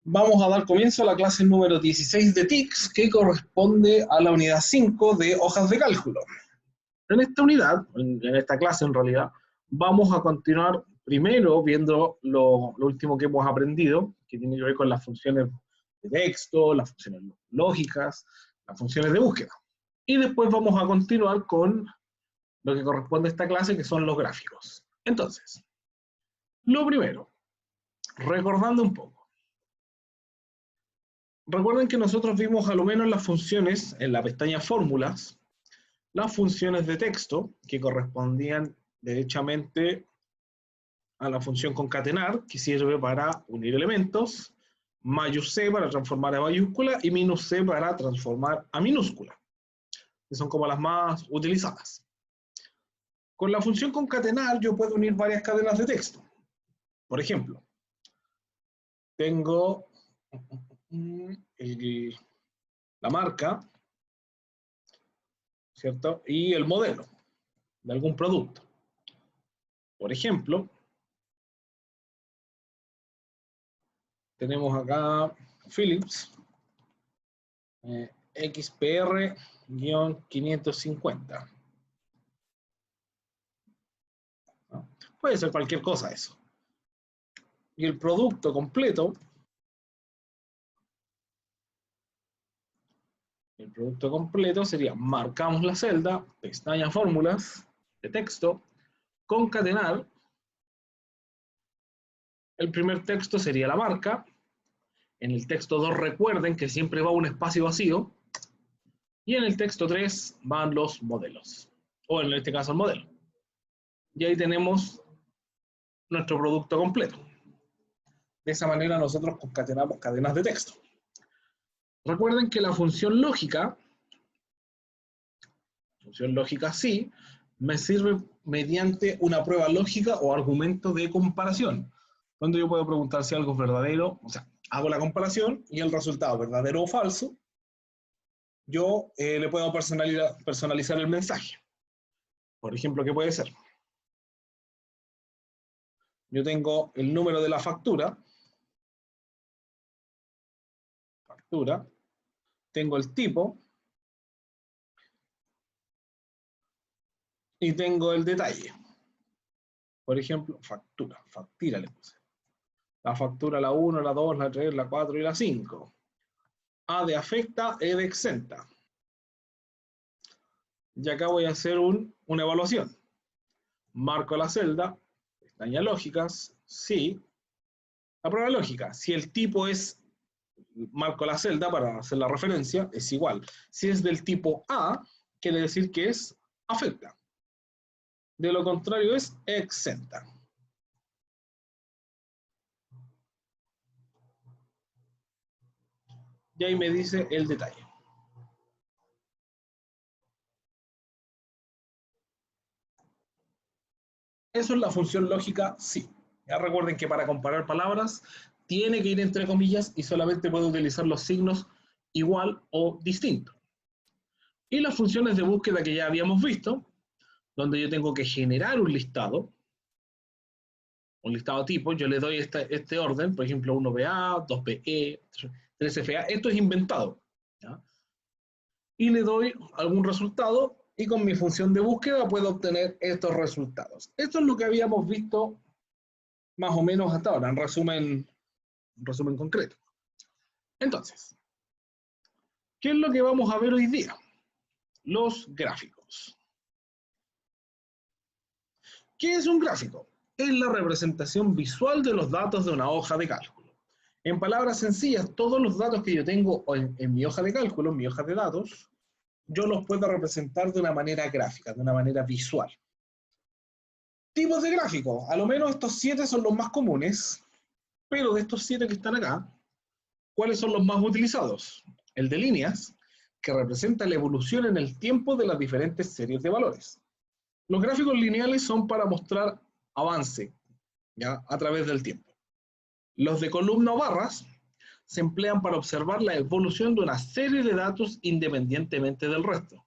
Vamos a dar comienzo a la clase número 16 de TICS, que corresponde a la unidad 5 de hojas de cálculo. En esta unidad, en esta clase en realidad, vamos a continuar primero viendo lo último que hemos aprendido, que tiene que ver con las funciones de texto, las funciones lógicas, las funciones de búsqueda. Y después vamos a continuar con lo que corresponde a esta clase, que son los gráficos. Entonces, lo primero, recordando un poco. Recuerden que nosotros vimos a lo menos las funciones en la pestaña fórmulas, las funciones de texto que correspondían derechamente a la función concatenar, que sirve para unir elementos, mayús C para transformar a mayúscula y minus C para transformar a minúscula, que son como las más utilizadas. Con la función concatenar yo puedo unir varias cadenas de texto. Por ejemplo, tengo la marca, ¿cierto? Y el modelo de algún producto. Por ejemplo, tenemos acá Philips XPR-550. ¿No? Puede ser cualquier cosa eso. Y el producto completo, sería: marcamos la celda, pestaña fórmulas de texto, concatenar. El primer texto sería la marca. En el texto 2 recuerden que siempre va un espacio vacío. Y en el texto 3 van los modelos. O en este caso el modelo. Y ahí tenemos nuestro producto completo. De esa manera nosotros concatenamos cadenas de texto. Recuerden que la función lógica sí, me sirve mediante una prueba lógica o argumento de comparación, donde yo puedo preguntar si algo es verdadero, o sea, hago la comparación y el resultado, verdadero o falso, yo le puedo personalizar el mensaje. Por ejemplo, ¿qué puede ser? Yo tengo el número de la factura, tengo el tipo, y tengo el detalle. Por ejemplo, factura le puse. La factura, la 1, la 2, la 3, la 4 y la 5. A de afecta, E de exenta. Y acá voy a hacer una evaluación. Marco la celda, pestaña lógicas, sí. La prueba lógica, si el tipo es, marco la celda para hacer la referencia, es igual. Si es del tipo A, quiere decir que es afecta. De lo contrario es exenta. Y ahí me dice el detalle. Eso es la función lógica sí. Ya recuerden que para comparar palabras tiene que ir entre comillas y solamente puede utilizar los signos igual o distinto. Y las funciones de búsqueda que ya habíamos visto, donde yo tengo que generar un listado tipo, yo le doy este orden, por ejemplo 1BA, 2BE, 3FA, esto es inventado, ¿ya? Y le doy algún resultado y con mi función de búsqueda puedo obtener estos resultados. Esto es lo que habíamos visto más o menos hasta ahora, en resumen concreto. Entonces, ¿qué es lo que vamos a ver hoy día? Los gráficos. ¿Qué es un gráfico? Es la representación visual de los datos de una hoja de cálculo. En palabras sencillas, todos los datos que yo tengo en mi hoja de cálculo, en mi hoja de datos, yo los puedo representar de una manera gráfica, de una manera visual. Tipos de gráficos. A lo menos estos 7 son los más comunes, pero de estos 7 que están acá, ¿cuáles son los más utilizados? El de líneas, que representa la evolución en el tiempo de las diferentes series de valores. Los gráficos lineales son para mostrar avance, ¿ya?, a través del tiempo. Los de columna o barras se emplean para observar la evolución de una serie de datos independientemente del resto.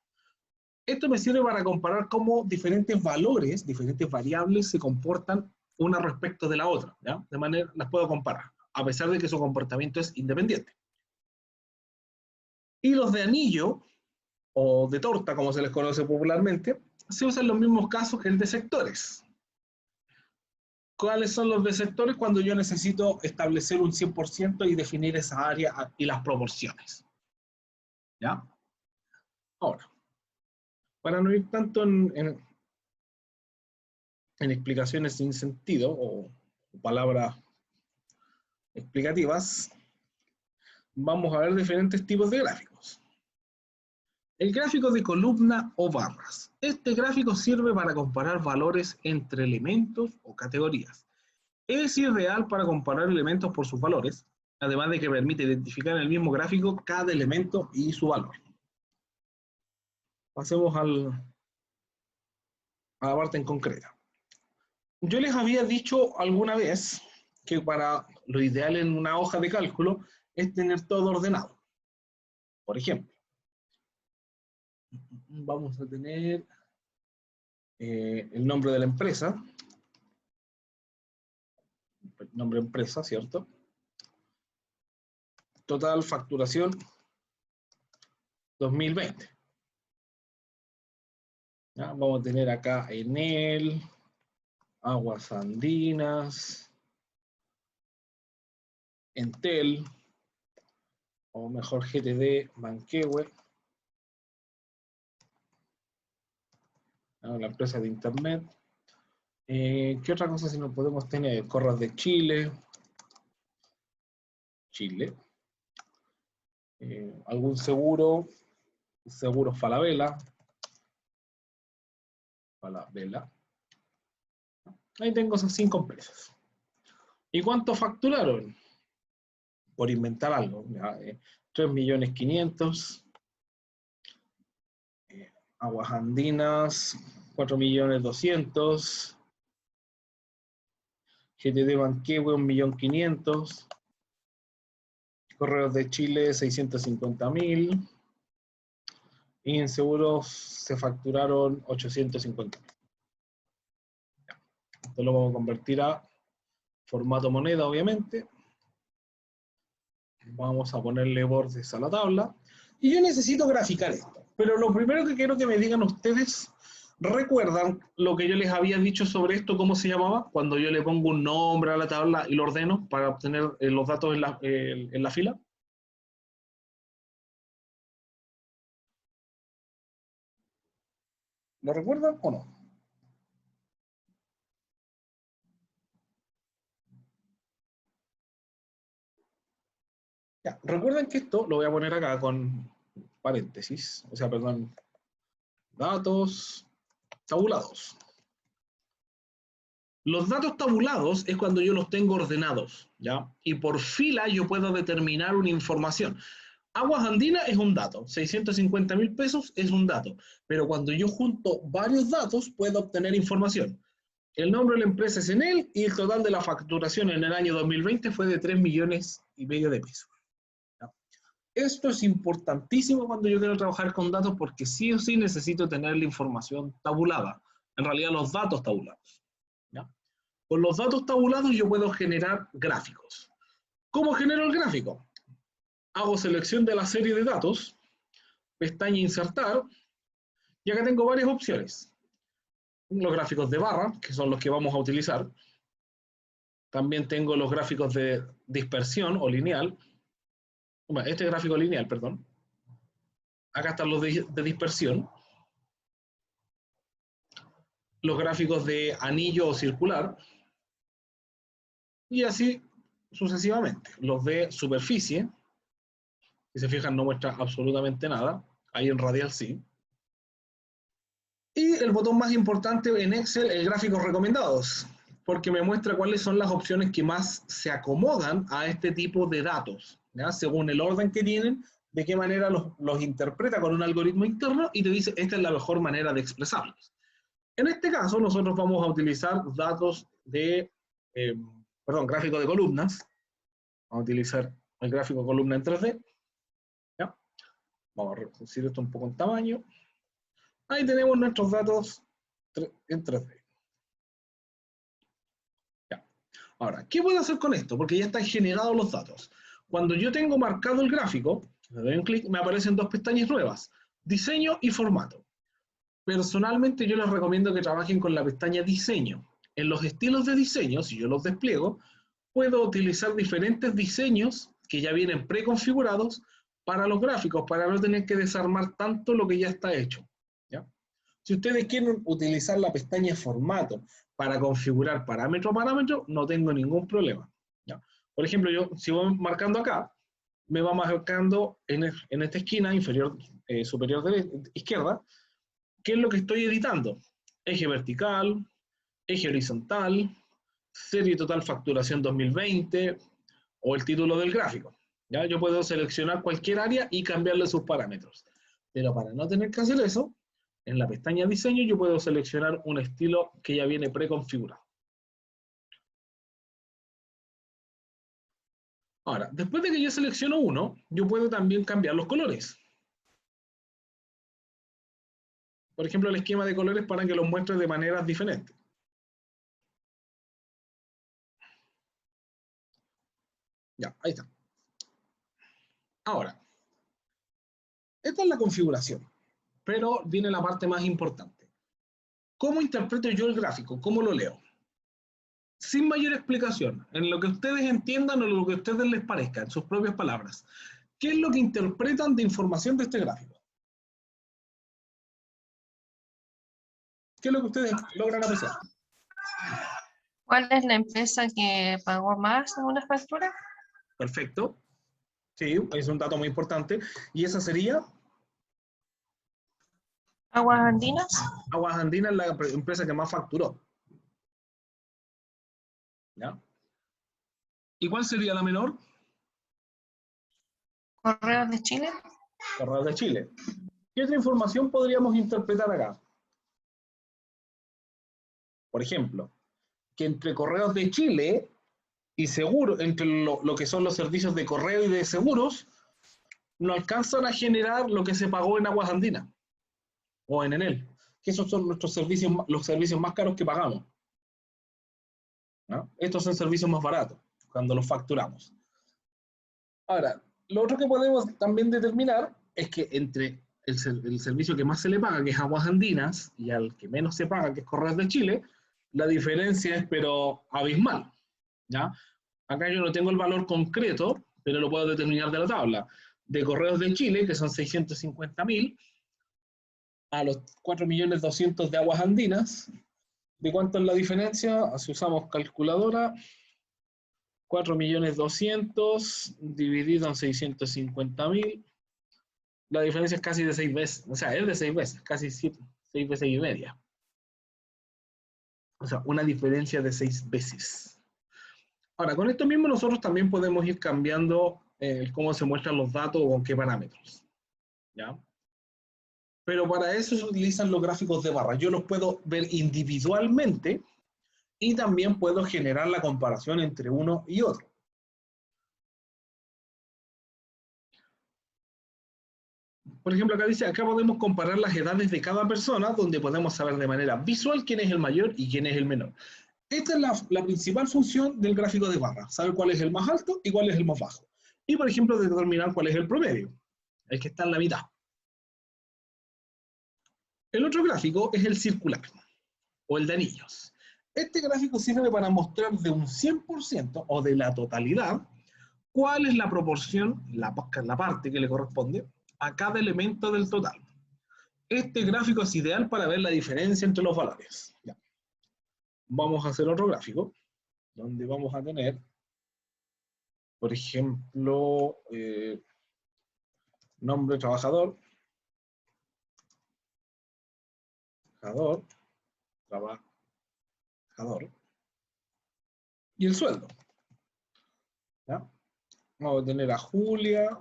Esto me sirve para comparar cómo diferentes valores, diferentes variables se comportan una respecto de la otra, ¿ya? De manera, las puedo comparar. a pesar de que su comportamiento es independiente. Y los de anillo, o de torta, como se les conoce popularmente, se usan los mismos casos que el de sectores. ¿Cuáles son los de sectores? Cuando yo necesito establecer un 100% y definir esa área y las proporciones. ¿Ya? Ahora, para no ir tanto en explicaciones sin sentido o palabras explicativas, vamos a ver diferentes tipos de gráficos. El gráfico de columna o barras. Este gráfico sirve para comparar valores entre elementos o categorías. Es ideal para comparar elementos por sus valores, además de que permite identificar en el mismo gráfico cada elemento y su valor. Pasemos a la parte en concreta. Yo les había dicho alguna vez que para lo ideal en una hoja de cálculo es tener todo ordenado. Por ejemplo, vamos a tener el nombre de la empresa, nombre empresa, ¿cierto? Total facturación 2020. ¿Ya? Vamos a tener acá Enel, Aguas Andinas, Entel, o mejor GTD, Manquehue, la empresa de internet. ¿Qué otra cosa si no podemos tener? Correos de Chile, algún seguro, seguros Falabella, ahí tengo esas 5 empresas. ¿Y cuánto facturaron? Por inventar algo, 3.500.000, Aguas Andinas 4.200.000, GTD Manquehue 1.500.000, Correos de Chile 650.000, y en seguros se facturaron 850.000. Esto lo vamos a convertir a formato moneda, obviamente. Vamos a ponerle bordes a la tabla. Y yo necesito graficar esto. Pero lo primero que quiero que me digan ustedes, ¿recuerdan lo que yo les había dicho sobre esto? ¿Cómo se llamaba? Cuando yo le pongo un nombre a la tabla y lo ordeno para obtener los datos en la fila. ¿Lo recuerdan o no? Ya, recuerden que esto lo voy a poner acá con paréntesis, o sea, perdón, datos tabulados. Los datos tabulados es cuando yo los tengo ordenados, ¿ya? Y por fila yo puedo determinar una información. Aguas Andinas es un dato, 650.000 pesos es un dato, pero cuando yo junto varios datos puedo obtener información. El nombre de la empresa es Enel y el total de la facturación en el año 2020 fue de 3,5 millones de pesos. ¿Ya? Esto es importantísimo cuando yo quiero trabajar con datos porque sí o sí necesito tener la información tabulada, en realidad los datos tabulados. ¿Ya? Con los datos tabulados yo puedo generar gráficos. ¿Cómo genero el gráfico? Hago selección de la serie de datos, pestaña insertar, y acá tengo varias opciones. Los gráficos de barra, que son los que vamos a utilizar. También tengo los gráficos de dispersión o lineal. Bueno, este gráfico lineal, perdón. Acá están los de dispersión. Los gráficos de anillo o circular. Y así sucesivamente. Los de superficie. Si se fijan, no muestra absolutamente nada. Ahí en radial sí. Y el botón más importante en Excel, el gráficos recomendados, porque me muestra cuáles son las opciones que más se acomodan a este tipo de datos, ¿ya? Según el orden que tienen, de qué manera los interpreta con un algoritmo interno y te dice, esta es la mejor manera de expresarlos. En este caso, nosotros vamos a utilizar datos de, gráfico de columnas. Vamos a utilizar el gráfico de columna en 3D. ¿Ya? Vamos a reducir esto un poco en tamaño. Ahí tenemos nuestros datos en 3D. Ya. Ahora, ¿qué puedo hacer con esto? Porque ya están generados los datos. Cuando yo tengo marcado el gráfico, le doy un clic, me aparecen dos pestañas nuevas, diseño y formato. Personalmente yo les recomiendo que trabajen con la pestaña diseño. En los estilos de diseño, si yo los despliego, puedo utilizar diferentes diseños que ya vienen preconfigurados para los gráficos, para no tener que desarmar tanto lo que ya está hecho, ¿ya? Si ustedes quieren utilizar la pestaña formato para configurar parámetro a parámetro, no tengo ningún problema, ¿ya? Por ejemplo, yo si voy marcando acá, me va marcando en esta esquina inferior, superior izquierda, qué es lo que estoy editando. Eje vertical, eje horizontal, serie total facturación 2020 o el título del gráfico. ¿Ya? Yo puedo seleccionar cualquier área y cambiarle sus parámetros. Pero para no tener que hacer eso, en la pestaña diseño yo puedo seleccionar un estilo que ya viene preconfigurado. Ahora, después de que yo selecciono uno, yo puedo también cambiar los colores. Por ejemplo, el esquema de colores para que los muestre de maneras diferentes. Ya, ahí está. Ahora, esta es la configuración, pero viene la parte más importante. ¿Cómo interpreto yo el gráfico? ¿Cómo lo leo? Sin mayor explicación, en lo que ustedes entiendan o lo que a ustedes les parezca, en sus propias palabras. ¿Qué es lo que interpretan de información de este gráfico? ¿Qué es lo que ustedes logran apreciar? ¿Cuál es la empresa que pagó más en una factura? Perfecto. Sí, es un dato muy importante. ¿Y esa sería? ¿Aguas Andinas? Aguas Andinas es la empresa que más facturó. ¿Ya? ¿Y cuál sería la menor? ¿Correos de Chile? Correos de Chile. ¿Qué otra información podríamos interpretar acá? Por ejemplo, que entre Correos de Chile y seguro, entre lo que son los servicios de correo y de seguros, no alcanzan a generar lo que se pagó en Aguas Andinas o en Enel, que esos son nuestros servicios, los servicios más caros que pagamos, ¿no? Estos son servicios más baratos cuando los facturamos. Ahora, lo otro que podemos también determinar es que entre el servicio que más se le paga, que es Aguas Andinas, y al que menos se paga, que es Correos de Chile, la diferencia es pero abismal, ¿ya? Acá yo no tengo el valor concreto, pero lo puedo determinar de la tabla. De Correos de Chile, que son 650.000, a los 4.200.000 de Aguas Andinas. ¿De cuánto es la diferencia? Si usamos calculadora, 4.200.000 dividido en 650.000. La diferencia es casi de 6 veces. O sea, es de 6 veces, casi 6 veces y media. O sea, una diferencia de 6 veces. Ahora, con esto mismo nosotros también podemos ir cambiando cómo se muestran los datos o con qué parámetros, ¿ya? Pero para eso se utilizan los gráficos de barra. Yo los puedo ver individualmente y también puedo generar la comparación entre uno y otro. Por ejemplo, acá dice, acá podemos comparar las edades de cada persona, donde podemos saber de manera visual quién es el mayor y quién es el menor. Esta es la principal función del gráfico de barra, saber cuál es el más alto y cuál es el más bajo. Y, por ejemplo, determinar cuál es el promedio, el que está en la mitad. El otro gráfico es el circular, o el de anillos. Este gráfico sirve para mostrar de un 100% o de la totalidad cuál es la proporción, la parte que le corresponde a cada elemento del total. Este gráfico es ideal para ver la diferencia entre los valores. Ya. Vamos a hacer otro gráfico, donde vamos a tener, por ejemplo, nombre trabajador, trabajador, y el sueldo. ¿Ya? Vamos a tener a Julia,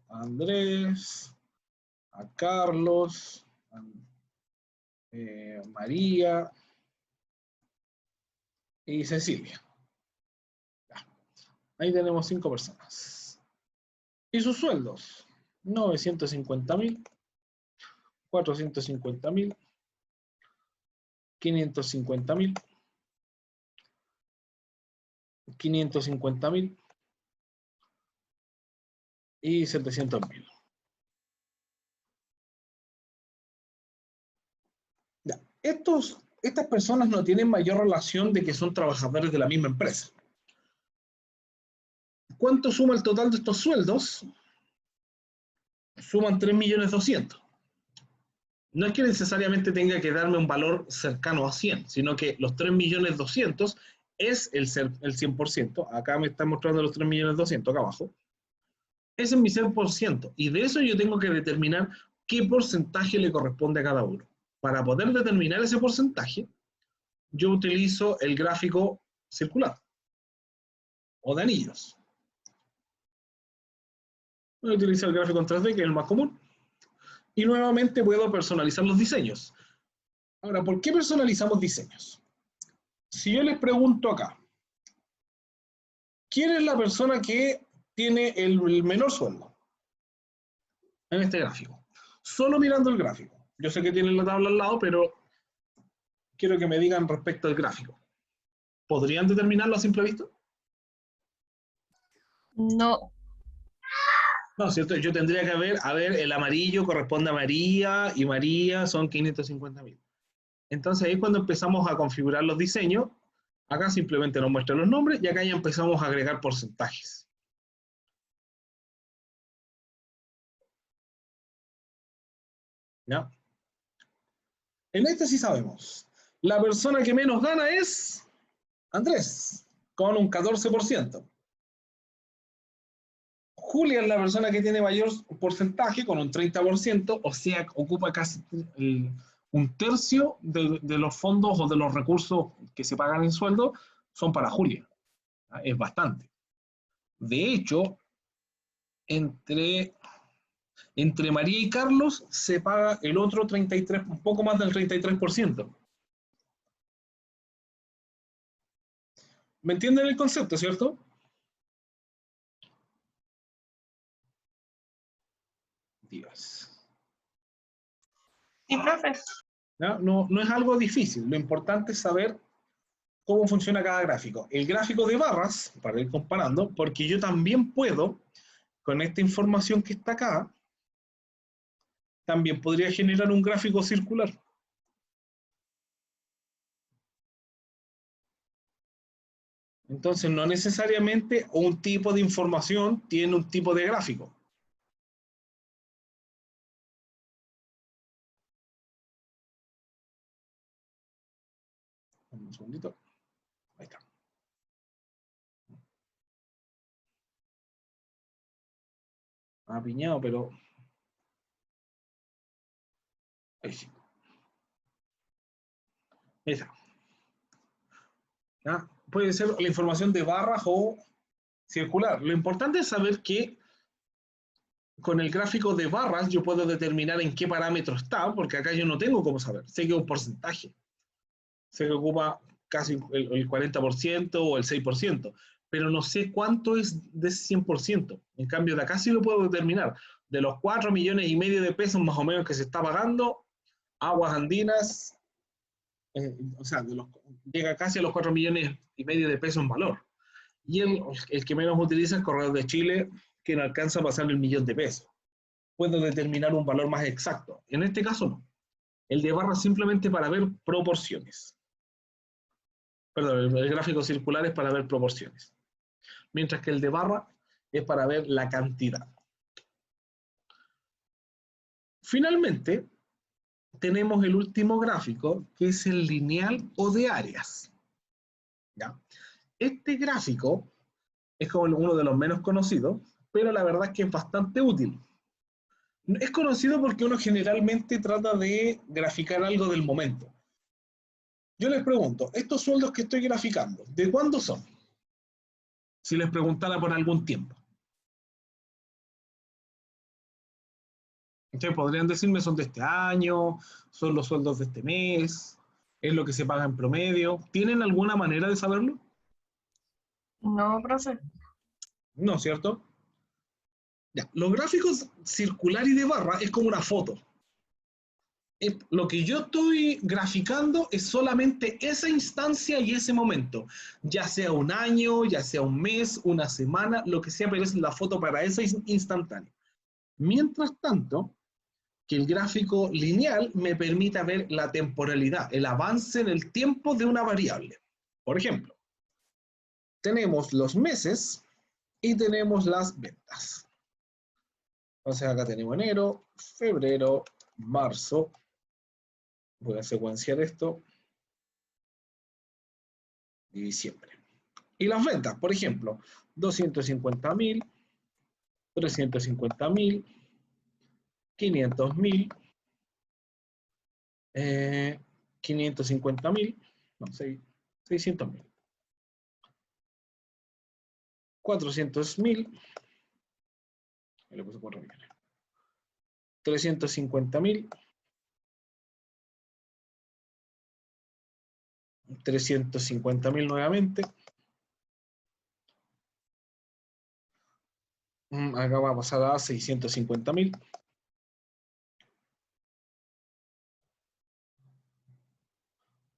a Andrés, a Carlos, a María y Cecilia. Ya. Ahí tenemos 5 personas. ¿Y sus sueldos? 950.000, 450.000, 550.000 550.000 y 700.000. Ya. Estas personas no tienen mayor relación de que son trabajadores de la misma empresa. ¿Cuánto suma el total de estos sueldos? Suman 3.200.000. No es que necesariamente tenga que darme un valor cercano a 100, sino que los 3.200.000 es el 100%. Acá me está mostrando los 3.200.000 acá abajo. Ese es mi 100%. Y de eso yo tengo que determinar qué porcentaje le corresponde a cada uno. Para poder determinar ese porcentaje, yo utilizo el gráfico circular o de anillos. Voy a utilizar el gráfico en 3D, que es el más común. Y nuevamente puedo personalizar los diseños. Ahora, ¿por qué personalizamos diseños? Si yo les pregunto acá, ¿quién es la persona que tiene el menor sueldo en este gráfico? Solo mirando el gráfico. Yo sé que tienen la tabla al lado, pero quiero que me digan respecto al gráfico. ¿Podrían determinarlo a simple vista? No. No, ¿cierto? Yo tendría que ver, el amarillo corresponde a María y María son 550.000. Entonces ahí es cuando empezamos a configurar los diseños. Acá simplemente nos muestra los nombres y acá ya empezamos a agregar porcentajes. ¿Ya? En este sí sabemos. La persona que menos gana es Andrés, con un 14%. Julia es la persona que tiene mayor porcentaje, con un 30%, o sea, ocupa casi un tercio de los fondos o de los recursos que se pagan en sueldo son para Julia. Es bastante. De hecho, entre María y Carlos se paga el otro 33, un poco más del 33%. ¿Me entienden el concepto, cierto? Dios. Sí, profe. No, no es algo difícil. Lo importante es saber cómo funciona cada gráfico. El gráfico de barras, para ir comparando, porque yo también puedo, con esta información que está acá, también podría generar un gráfico circular. Entonces, no necesariamente un tipo de información tiene un tipo de gráfico. Un segundito. Ahí está. Apiñado, pero... Ahí sí. Ahí está. ¿Ya? Puede ser la información de barras o circular. Lo importante es saber que con el gráfico de barras yo puedo determinar en qué parámetro está, porque acá yo no tengo cómo saber. Sé que es un porcentaje. Sé que ocupa casi el 40% o el 6%, pero no sé cuánto es de ese 100%. En cambio, de acá sí lo puedo determinar. De los 4,5 millones de pesos más o menos que se está pagando, Aguas Andinas, o sea, llega casi a los 4,5 millones de pesos en valor. Y el que menos utiliza es Correos de Chile, que no alcanza a pasar el 1.000.000 de pesos. Puedo determinar un valor más exacto. En este caso no. El de barra simplemente para ver proporciones. Perdón, el gráfico circular es para ver proporciones. Mientras que el de barra es para ver la cantidad. Finalmente, tenemos el último gráfico, que es el lineal o de áreas. ¿Ya? Este gráfico es como uno de los menos conocidos, pero la verdad es que es bastante útil. Es conocido porque uno generalmente trata de graficar algo del momento. Yo les pregunto, estos sueldos que estoy graficando, ¿de cuándo son? Si les preguntara por algún tiempo. Ustedes podrían decirme, son de este año, son los sueldos de este mes, es lo que se paga en promedio. ¿Tienen alguna manera de saberlo? No, profe. No, ¿cierto? Ya, los gráficos circular y de barra es como una foto. Lo que yo estoy graficando es solamente esa instancia y ese momento, ya sea un año, ya sea un mes, una semana, lo que sea, pero es la foto para esa instantánea. Mientras tanto, que el gráfico lineal me permita ver la temporalidad, el avance en el tiempo de una variable. Por ejemplo, tenemos los meses y tenemos las ventas. Entonces acá tenemos enero, febrero, marzo. Voy a secuenciar esto. Y diciembre. Y las ventas, por ejemplo, 250.000, 350.000, 500.000, 550.000, no, 600.000, 400.000, le puse 4 millones, 350.000, 350.000 nuevamente. Acá va a pasar a 650.000.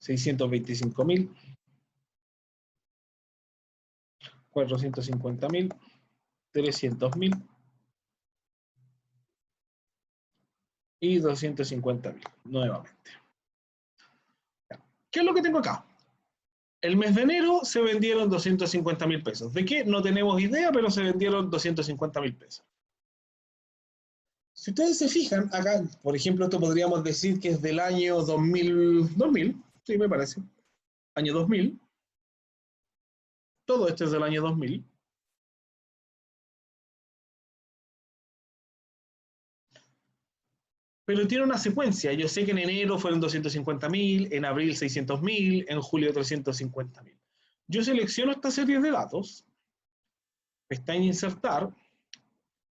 625.000. 450.000. 300.000. Y 250.000 nuevamente. ¿Qué es lo que tengo acá? El mes de enero se vendieron 250.000 pesos. ¿De qué? No tenemos idea, pero se vendieron 250.000 pesos. Si ustedes se fijan, acá, por ejemplo, esto podríamos decir que es del año 2000, sí, me parece. Año 2000. Todo esto es del año 2000. Pero tiene una secuencia. Yo sé que en enero fueron 250.000, en abril 600.000, en julio 350.000. Yo selecciono esta serie de datos, está en insertar,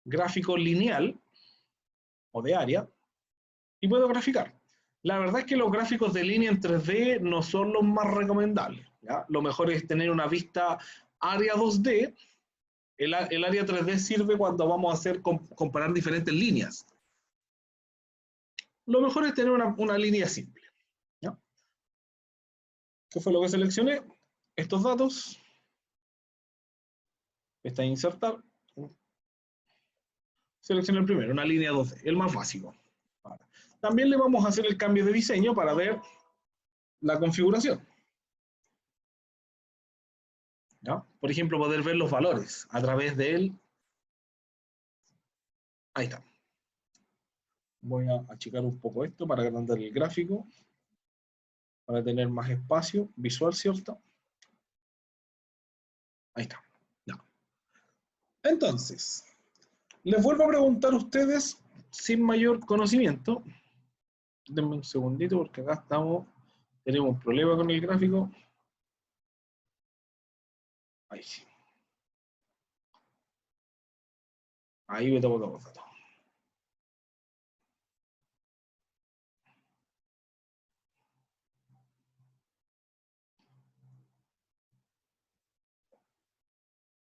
gráfico lineal o de área, y puedo graficar. La verdad es que los gráficos de línea en 3D no son los más recomendables, ¿ya? Lo mejor es tener una vista área 2D. El área 3D sirve cuando vamos a hacer comparar diferentes líneas. Lo mejor es tener una línea simple, ¿ya? ¿Qué fue lo que seleccioné? Estos datos. Está en insertar. Seleccioné el primero, una línea 2D, el más básico. También le vamos a hacer el cambio de diseño para ver la configuración, ¿no? Por ejemplo, poder ver los valores a través de él. Ahí está. Voy a achicar un poco esto para agrandar el gráfico, para tener más espacio visual, ¿cierto? Ahí está. No. Entonces, les vuelvo a preguntar a ustedes sin mayor conocimiento. Denme un segundito porque acá tenemos un problema con el gráfico. Ahí sí. Ahí me tomo los datos.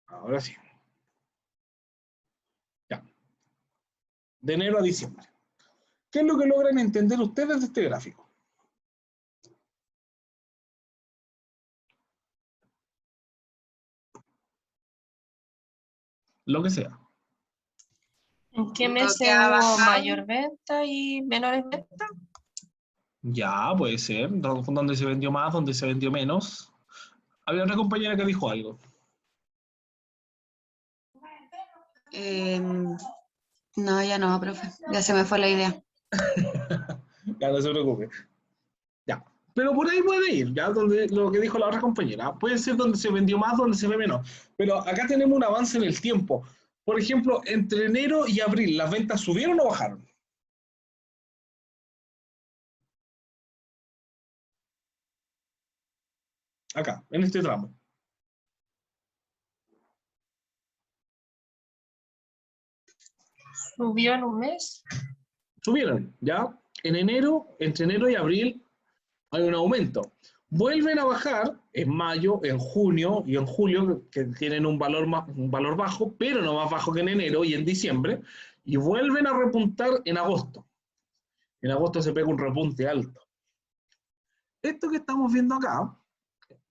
Ahora sí. Ya. De enero a diciembre. ¿Qué es lo que logran entender ustedes de este gráfico? Lo que sea. ¿En qué meses hubo mayor venta y menores ventas? Ya, puede ser. Donde se vendió más, donde se vendió menos. Había una compañera que dijo algo. No, ya no, profe. Ya se me fue la idea. Ya, no se preocupe. Ya. Pero por ahí puede ir, ya, donde lo que dijo la otra compañera. Puede ser donde se vendió más, donde se ve menos. Pero acá tenemos un avance en el tiempo. Por ejemplo, entre enero y abril, ¿las ventas subieron o bajaron? Acá, en este tramo. ¿Subió en un mes? Subieron, ¿ya? Entre enero y abril hay un aumento. Vuelven a bajar en mayo, en junio y en julio, que tienen un valor bajo, pero no más bajo que en enero y en diciembre, y vuelven a repuntar en agosto. En agosto se pega un repunte alto. Esto que estamos viendo acá,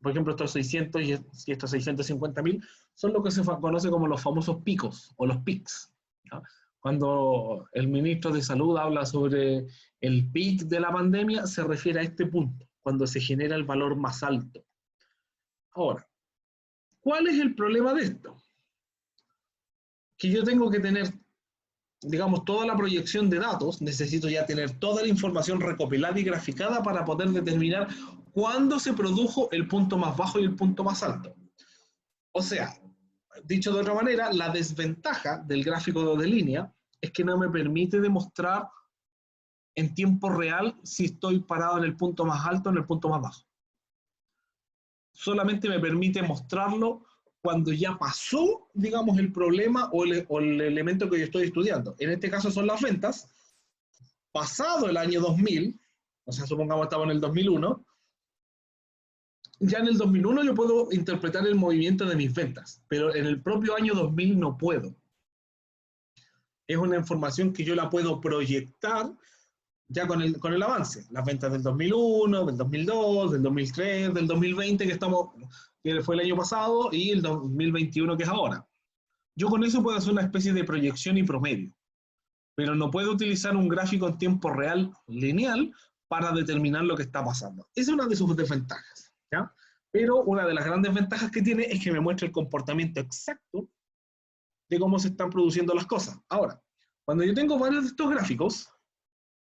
por ejemplo, estos 600 y estos 650.000, son lo que se conoce como los famosos picos o los pics, ¿no? Cuando el ministro de Salud habla sobre el pic de la pandemia, se refiere a este punto, cuando se genera el valor más alto. Ahora, ¿cuál es el problema de esto? Que yo tengo que tener, digamos, toda la proyección de datos, necesito ya tener toda la información recopilada y graficada para poder determinar cuándo se produjo el punto más bajo y el punto más alto. O sea, dicho de otra manera, la desventaja del gráfico de línea es que no me permite demostrar en tiempo real si estoy parado en el punto más alto o en el punto más bajo. Solamente me permite mostrarlo cuando ya pasó, digamos, el problema o el elemento que yo estoy estudiando. En este caso son las ventas. Pasado el año 2000, o sea, supongamos que estamos en el 2001, ya en el 2001 yo puedo interpretar el movimiento de mis ventas, pero en el propio año 2000 no puedo. Es una información que yo la puedo proyectar ya con el avance. Las ventas del 2001, del 2002, del 2003, del 2020, que fue el año pasado, y el 2021, que es ahora. Yo con eso puedo hacer una especie de proyección y promedio, pero no puedo utilizar un gráfico en tiempo real lineal para determinar lo que está pasando. Esa es una de sus desventajas, ¿ya? Pero una de las grandes ventajas que tiene es que me muestra el comportamiento exacto de cómo se están produciendo las cosas. Ahora, cuando yo tengo varios de estos gráficos,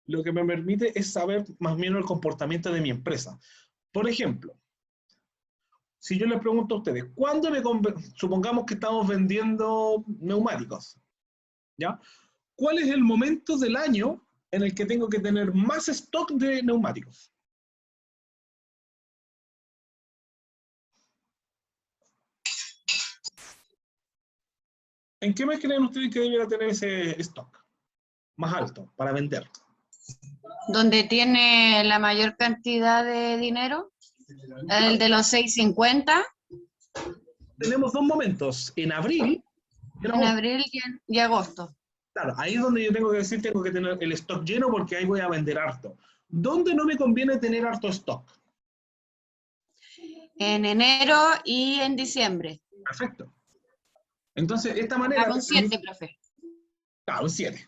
lo que me permite es saber más o menos el comportamiento de mi empresa. Por ejemplo, si yo les pregunto a ustedes, ¿cuándo supongamos que estamos vendiendo neumáticos? ¿Ya? ¿Cuál es el momento del año en el que tengo que tener más stock de neumáticos? ¿En qué mes creen ustedes que debiera tener ese stock más alto para vender? ¿Donde tiene la mayor cantidad de dinero? El de los 650. Tenemos dos momentos, en abril En abril y agosto. Claro, ahí es donde yo tengo que decir, tengo que tener el stock lleno porque ahí voy a vender harto. ¿Dónde no me conviene tener harto stock? En enero y en diciembre. Perfecto. Entonces, de esta manera... Un 7, profe. Claro, un 7.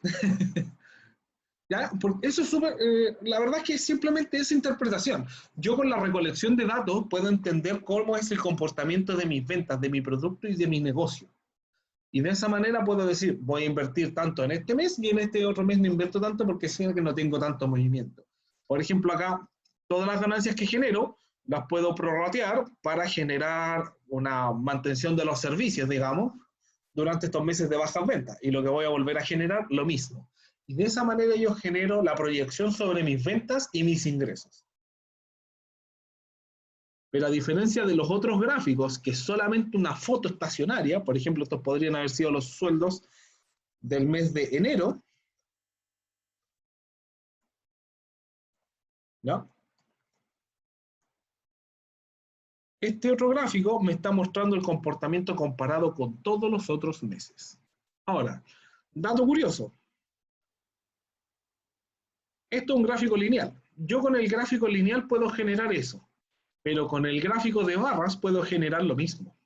¿Ya? Porque eso es súper... la verdad es que simplemente es interpretación. Yo con la recolección de datos puedo entender cómo es el comportamiento de mis ventas, de mi producto y de mi negocio. Y de esa manera puedo decir, voy a invertir tanto en este mes y en este otro mes no invierto tanto porque sé que no tengo tanto movimiento. Por ejemplo, acá, todas las ganancias que genero las puedo prorratear para generar una mantención de los servicios, digamos, durante estos meses de bajas ventas. Y lo que voy a volver a generar, lo mismo. Y de esa manera yo genero la proyección sobre mis ventas y mis ingresos. Pero a diferencia de los otros gráficos, que es solamente una foto estacionaria, por ejemplo, estos podrían haber sido los sueldos del mes de enero, ¿no? Este otro gráfico me está mostrando el comportamiento comparado con todos los otros meses. Ahora, dato curioso. Esto es un gráfico lineal. Yo con el gráfico lineal puedo generar eso, pero con el gráfico de barras puedo generar lo mismo.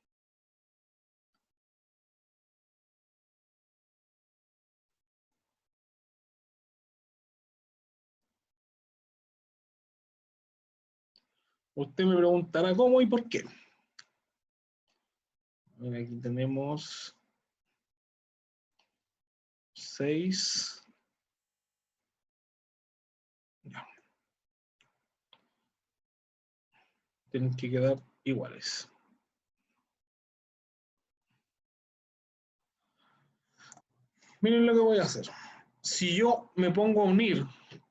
Usted me preguntará cómo y por qué. Aquí tenemos 6. Ya. Tienen que quedar iguales. Miren lo que voy a hacer. Si yo me pongo a unir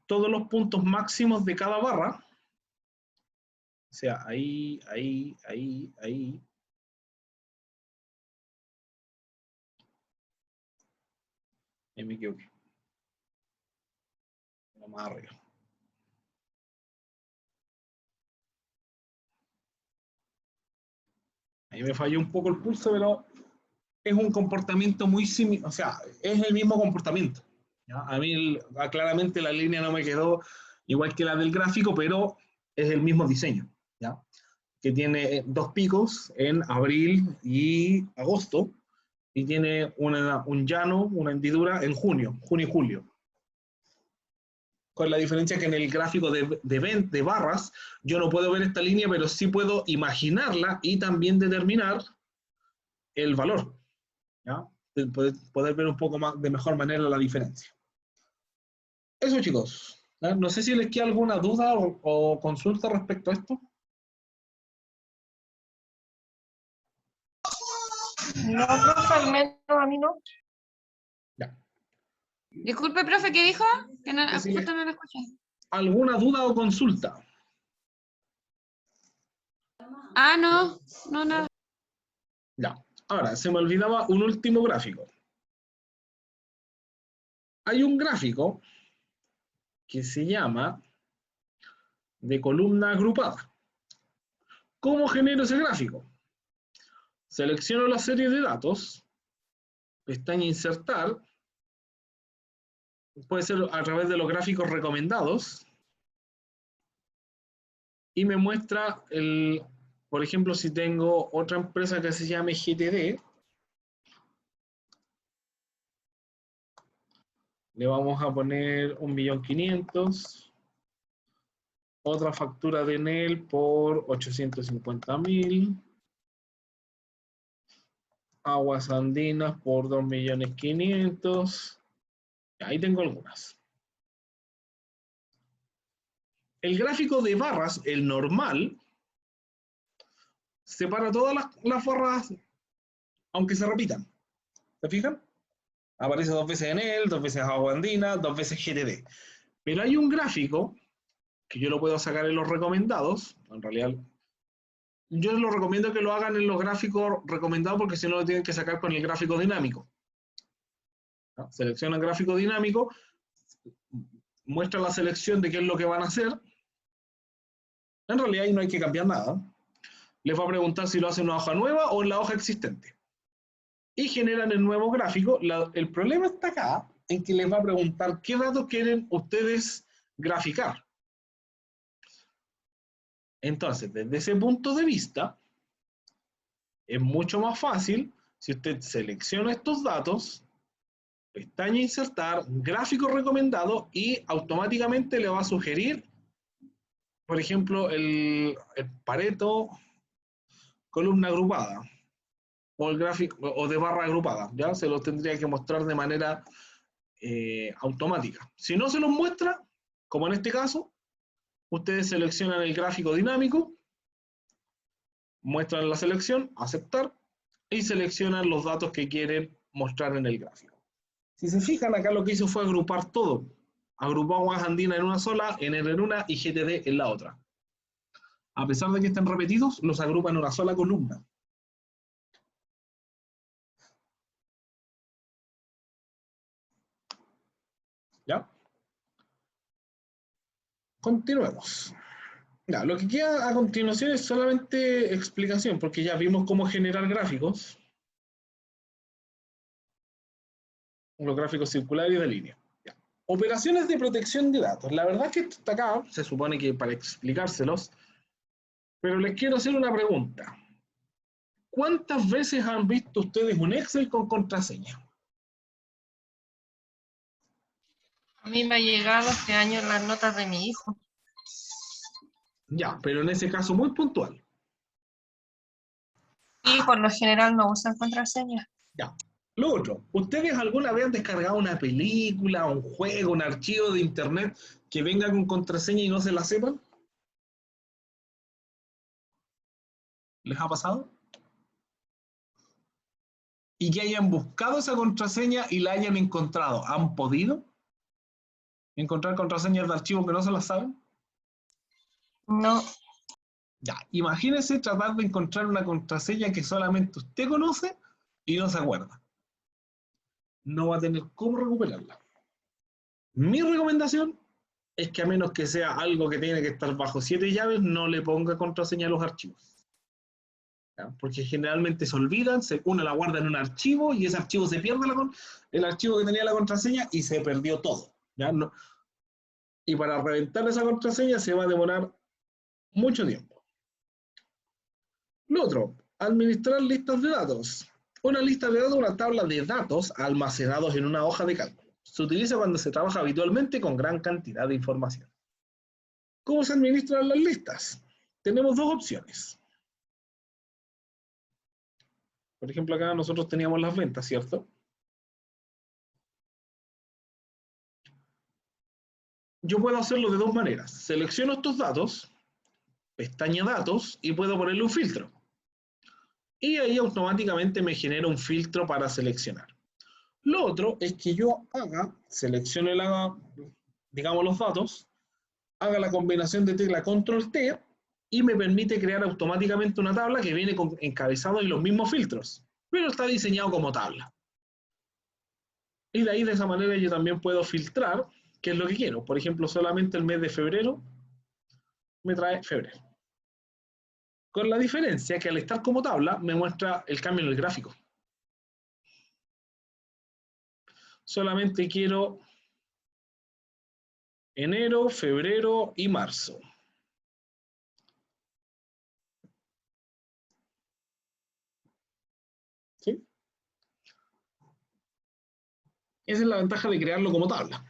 todos los puntos máximos de cada barra, o sea, ahí, ahí, ahí, ahí, ahí me equivoqué. Más arriba. Ahí me falló un poco el pulso, pero es un comportamiento muy similar, o sea, es el mismo comportamiento, ¿Ya? A mí claramente la línea no me quedó igual que la del gráfico, pero es el mismo diseño, ¿ya? Que tiene dos picos en abril y agosto, y tiene un llano, una hendidura en junio y julio. Con la diferencia que en el gráfico de barras, yo no puedo ver esta línea, pero sí puedo imaginarla y también determinar el valor, ¿ya? Poder ver un poco más de mejor manera la diferencia. Eso, chicos. ¿Ya? No sé si les queda alguna duda o consulta respecto a esto. No, profe, al menos a mí no. Ya. Disculpe, profe, ¿qué dijo? Que no, Si justo no lo escuché. ¿Alguna duda o consulta? Ah, no, no, nada. Ya. Ahora, se me olvidaba un último gráfico. Hay un gráfico que se llama de columna agrupada. ¿Cómo genero ese gráfico? Selecciono la serie de datos, pestaña insertar, puede ser a través de los gráficos recomendados, y me muestra, por ejemplo, si tengo otra empresa que se llame GTD, le vamos a poner 1.500.000, otra factura de Enel por 850.000, Aguas Andinas por 2.500.000, ahí tengo algunas. El gráfico de barras, el normal, separa todas las barras, aunque se repitan. ¿Se fijan? Aparece dos veces Enel, dos veces Agua Andina, dos veces GTD. Pero hay un gráfico que yo lo puedo sacar en los recomendados. En realidad, yo les recomiendo que lo hagan en los gráficos recomendados porque si no lo tienen que sacar con el gráfico dinámico. ¿No? Seleccionan gráfico dinámico, muestra la selección de qué es lo que van a hacer. En realidad ahí no hay que cambiar nada. Les va a preguntar si lo hacen en una hoja nueva o en la hoja existente. Y generan el nuevo gráfico. El problema está acá, en que les va a preguntar qué datos quieren ustedes graficar. Entonces, desde ese punto de vista, es mucho más fácil si usted selecciona estos datos, pestaña insertar, gráfico recomendado, y automáticamente le va a sugerir, por ejemplo, el Pareto columna agrupada, o el gráfico, o de barra agrupada, ya se los tendría que mostrar de manera automática. Si no se los muestra, como en este caso, ustedes seleccionan el gráfico dinámico, muestran la selección, aceptar, y seleccionan los datos que quieren mostrar en el gráfico. Si se fijan, acá lo que hizo fue agrupar todo. Agrupó Aguas Andinas en una sola, Enel en una y GTD en la otra. A pesar de que estén repetidos, los agrupa en una sola columna. ¿Ya? Continuemos. Ya, lo que queda a continuación es solamente explicación, porque ya vimos cómo generar gráficos. Los gráficos circulares y de línea. Ya. Operaciones de protección de datos. La verdad es que esto está acá, se supone que para explicárselos, pero les quiero hacer una pregunta. ¿Cuántas veces han visto ustedes un Excel con contraseña? A mí me ha llegado este año en las notas de mi hijo. Ya, pero en ese caso muy puntual. Y por lo general no usan contraseña. Ya. Lo otro, ¿ustedes alguna vez han descargado una película, un juego, un archivo de internet que venga con contraseña y no se la sepan? ¿Les ha pasado? Y que hayan buscado esa contraseña y la hayan encontrado. ¿Han podido encontrar contraseñas de archivos que no se las saben? No. Ya, imagínense tratar de encontrar una contraseña que solamente usted conoce y no se acuerda. No va a tener cómo recuperarla. Mi recomendación es que a menos que sea algo que tiene que estar bajo 7 llaves, no le ponga contraseña a los archivos. ¿ya? Porque generalmente se olvidan, uno la guarda en un archivo y ese archivo se pierde, el archivo que tenía la contraseña y se perdió todo. ¿Ya? No, y para reventar esa contraseña se va a demorar mucho tiempo. Lo otro, administrar listas de datos. Una lista de datos es una tabla de datos almacenados en una hoja de cálculo. Se utiliza cuando se trabaja habitualmente con gran cantidad de información. ¿Cómo se administran las listas? Tenemos dos opciones. Por ejemplo, acá nosotros teníamos las ventas, ¿cierto? Yo puedo hacerlo de dos maneras. Selecciono estos datos, pestaña datos, y puedo ponerle un filtro. Y ahí automáticamente me genera un filtro para seleccionar. Lo otro es que yo seleccione digamos los datos, haga la combinación de tecla Control-T y me permite crear automáticamente una tabla que viene con encabezado y los mismos filtros, pero está diseñado como tabla. Y de ahí, de esa manera, yo también puedo filtrar qué es lo que quiero. Por ejemplo, solamente el mes de febrero me trae febrero. Con la diferencia que al estar como tabla me muestra el cambio en el gráfico. Solamente quiero enero, febrero y marzo. ¿Sí? Esa es la ventaja de crearlo como tabla.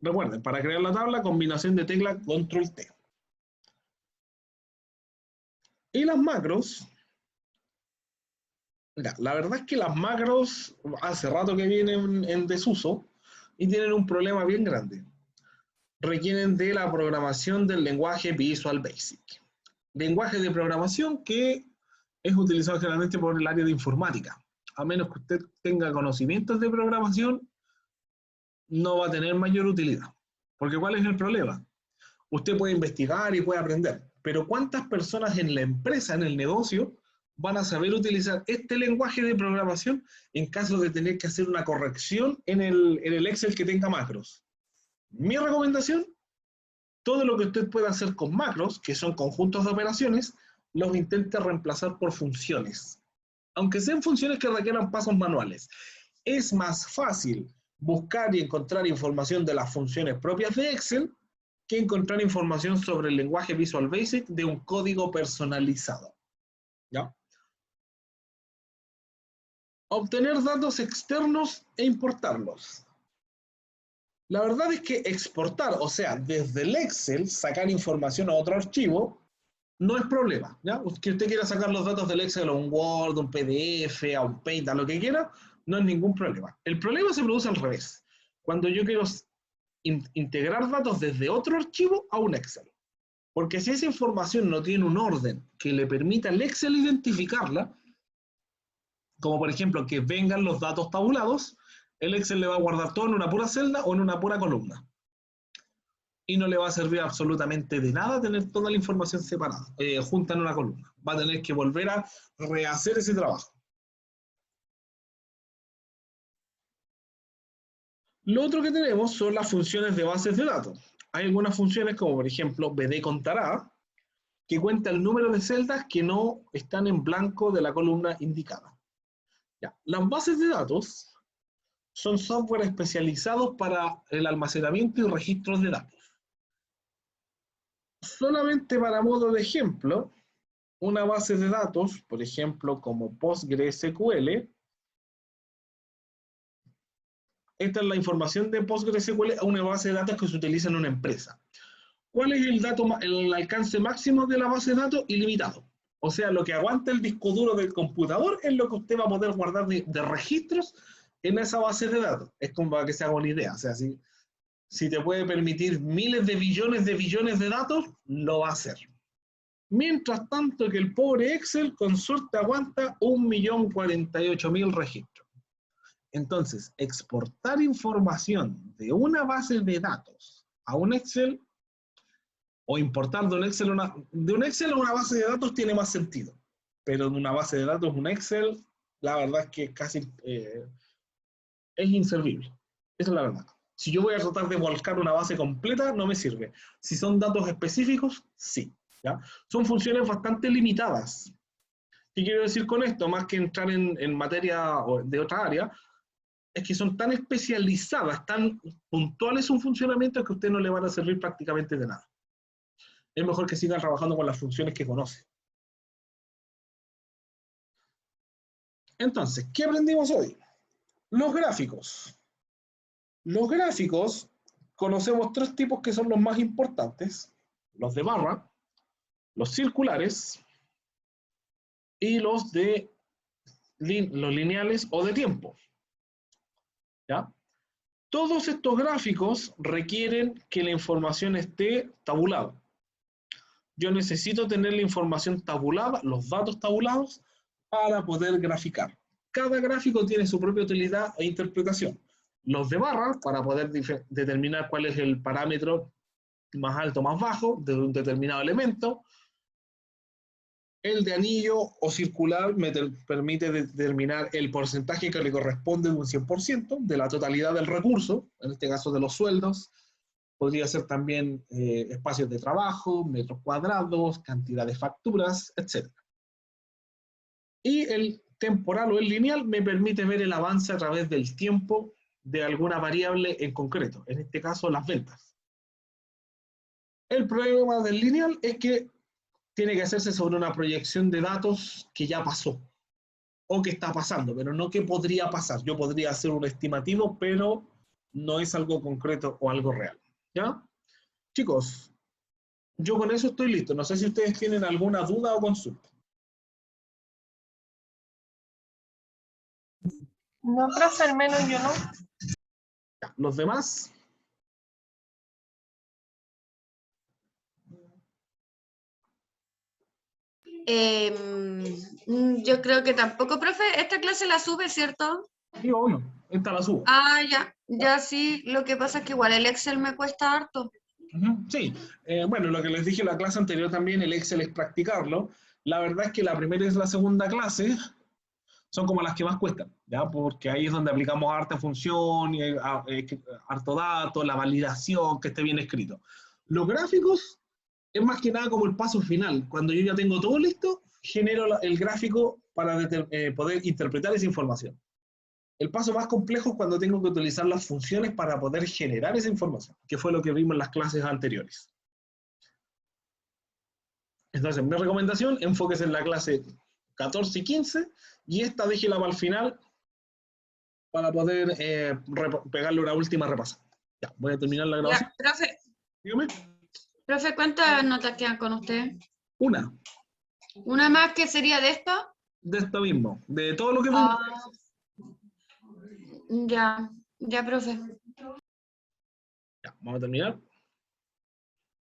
Recuerden, para crear la tabla, combinación de tecla Control-T. Y las macros, mira, la verdad es que las macros hace rato que vienen en desuso y tienen un problema bien grande. Requieren de la programación del lenguaje Visual Basic. Lenguaje de programación que es utilizado generalmente por el área de informática. A menos que usted tenga conocimientos de programación, no va a tener mayor utilidad. Porque ¿cuál es el problema? Usted puede investigar y puede aprender, pero ¿cuántas personas en la empresa, en el negocio, van a saber utilizar este lenguaje de programación en caso de tener que hacer una corrección en el Excel que tenga macros? Mi recomendación, todo lo que usted pueda hacer con macros, que son conjuntos de operaciones, los intente reemplazar por funciones. Aunque sean funciones que requieran pasos manuales. Es más fácil buscar y encontrar información de las funciones propias de Excel que encontrar información sobre el lenguaje Visual Basic de un código personalizado. ¿Ya? Obtener datos externos e importarlos. La verdad es que exportar, o sea, desde el Excel, sacar información a otro archivo, no es problema. ¿Ya? Que usted quiera sacar los datos del Excel a un Word, a un PDF, a un Paint, a lo que quiera, no es ningún problema. El problema se produce al revés. Cuando yo quiero integrar datos desde otro archivo a un Excel. Porque si esa información no tiene un orden que le permita al Excel identificarla, como por ejemplo que vengan los datos tabulados, el Excel le va a guardar todo en una pura celda o en una pura columna. Y no le va a servir absolutamente de nada tener toda la información separada, junta en una columna. Va a tener que volver a rehacer ese trabajo. Lo otro que tenemos son las funciones de bases de datos. Hay algunas funciones como por ejemplo BD contará, que cuenta el número de celdas que no están en blanco de la columna indicada. Ya. Las bases de datos son software especializados para el almacenamiento y registros de datos. Solamente para modo de ejemplo, una base de datos, por ejemplo, como PostgreSQL, esta es la información de PostgreSQL a una base de datos que se utiliza en una empresa. ¿Cuál es el alcance máximo de la base de datos? Ilimitado. O sea, lo que aguanta el disco duro del computador es lo que usted va a poder guardar de registros en esa base de datos. Es como para que se haga una idea. O sea, si te puede permitir miles de billones de datos, lo va a hacer. Mientras tanto que el pobre Excel con suerte aguanta 1.048.000 registros. Entonces, exportar información de una base de datos a un Excel o importar de un Excel a una base de datos tiene más sentido. Pero de una base de datos, un Excel, la verdad es que casi es inservible. Esa es la verdad. Si yo voy a tratar de volcar una base completa, no me sirve. Si son datos específicos, sí. ¿Ya? Son funciones bastante limitadas. ¿Qué quiero decir con esto? Más que entrar en materia de otra área, es que son tan especializadas, tan puntuales un funcionamiento que a usted no le van a servir prácticamente de nada. Es mejor que sigan trabajando con las funciones que conoce. Entonces, ¿qué aprendimos hoy? Los gráficos. Los gráficos, conocemos tres tipos que son los más importantes: los de barra, los circulares y los lineales o de tiempo. ¿Ya? Todos estos gráficos requieren que la información esté tabulada. Yo necesito tener la información tabulada, los datos tabulados, para poder graficar. Cada gráfico tiene su propia utilidad e interpretación. Los de barra, para poder determinar cuál es el parámetro más alto o más bajo de un determinado elemento. El de anillo o circular me permite determinar el porcentaje que le corresponde de un 100% de la totalidad del recurso, en este caso de los sueldos. Podría ser también espacios de trabajo, metros cuadrados, cantidad de facturas, etc. Y el temporal o el lineal me permite ver el avance a través del tiempo de alguna variable en concreto, en este caso las ventas. El problema del lineal es que tiene que hacerse sobre una proyección de datos que ya pasó, o que está pasando, pero no que podría pasar. Yo podría hacer un estimativo, pero no es algo concreto o algo real. ¿Ya? Chicos, yo con eso estoy listo. No sé si ustedes tienen alguna duda o consulta. No, profe, al menos yo no. Ya, ¿los demás? Yo creo que tampoco, profe. Esta clase la sube, ¿cierto? Sí, obvio. Esta la subo. Ah, ya sí. Lo que pasa es que igual el Excel me cuesta harto. Sí, bueno, lo que les dije en la clase anterior también, el Excel es practicarlo. La verdad es que la primera y la segunda clase son como las que más cuestan, ¿ya? Porque ahí es donde aplicamos harta función, y harto dato, la validación, que esté bien escrito. Los gráficos es más que nada como el paso final. Cuando yo ya tengo todo listo, genero el gráfico para poder interpretar esa información. El paso más complejo es cuando tengo que utilizar las funciones para poder generar esa información, que fue lo que vimos en las clases anteriores. Entonces, mi recomendación, enfóquese en la clase 14 y 15, y esta déjela para el final para poder pegarle una última repasada. Ya, voy a terminar la grabación. Ya, profe. Dígame. Profe, ¿cuántas notas quedan con usted? Una, ¿Una más que sería de esto? de esto mismo, de todo lo que vimos. Ya, profe. Ya, vamos a terminar.